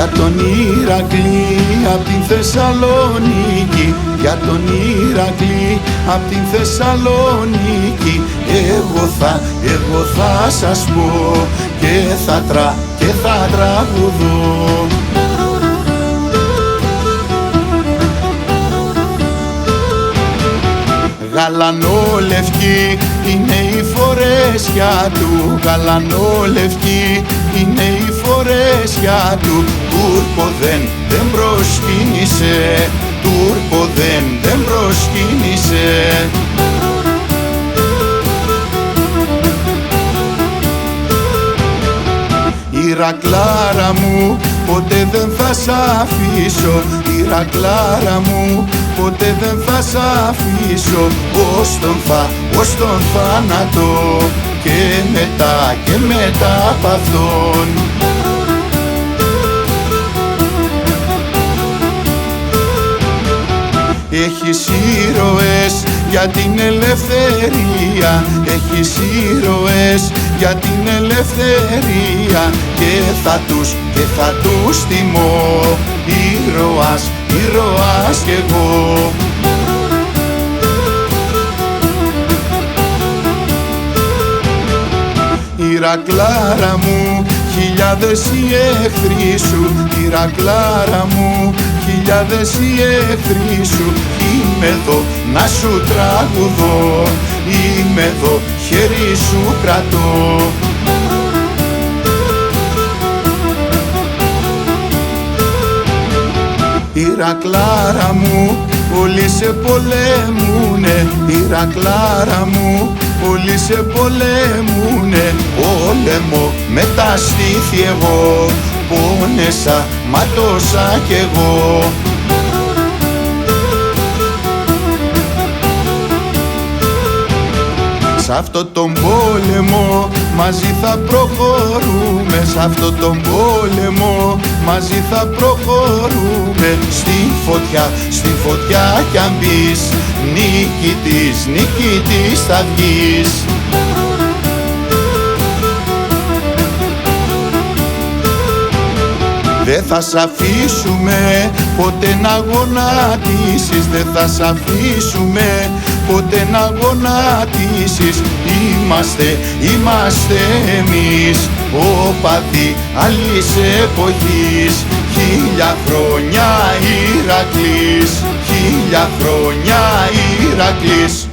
για τον Ηρακλή απ' την Θεσσαλονίκη, για τον Ηρακλή απ' την Θεσσαλονίκη. Εγώ θα σας πω και θα τραγουδώ. Γαλανόλευκη είναι η φορέσια του, γαλανόλευκη είναι η φορέσια του. Τούρκο δεν προσκύνησε, Τούρκο δεν προσκύνησε. Ηρακλάρα μου, ποτέ δεν θα σ' αφήσω, Ηρακλάρα μου, ποτέ δεν θα σ' αφήσω, ως τον θάνατο και μετά απ' αυτόν. Έχεις ήρωες για την ελευθερία, έχεις ήρωες για την ελευθερία και θα τους τιμώ, ήρωας κι εγώ. Ηρακλάρα μου, χιλιάδες οι εχθροί σου, Ηρακλάρα μου, χιλιάδες οι εχθροί σου. Είμαι εδώ να σου τραγουδώ, είμαι εδώ χέρι σου κρατώ. Ηρακλάρα μου, όλοι σε πολεμούνε, Ηρακλάρα μου, όλοι σε πολεμούνε. Πόλεμο με τα στήθη εγώ, πόνεσα, ματώσα κι εγώ. Σ' αυτό τον πόλεμο μαζί θα προχωρούμε, σ' αυτό τον πόλεμο μαζί θα προχωρούμε. Στη φωτιά κι αν μπεις, νικητής θα βγεις. Δεν θα σ' αφήσουμε ποτέ να γονατίσεις, δεν θα σ' αφήσουμε ποτέ να γονατίσεις. Είμαστε εμείς οπαδοί άλλης εποχής. 1000 χρόνια Ηρακλής, 1000 χρόνια Ηρακλής.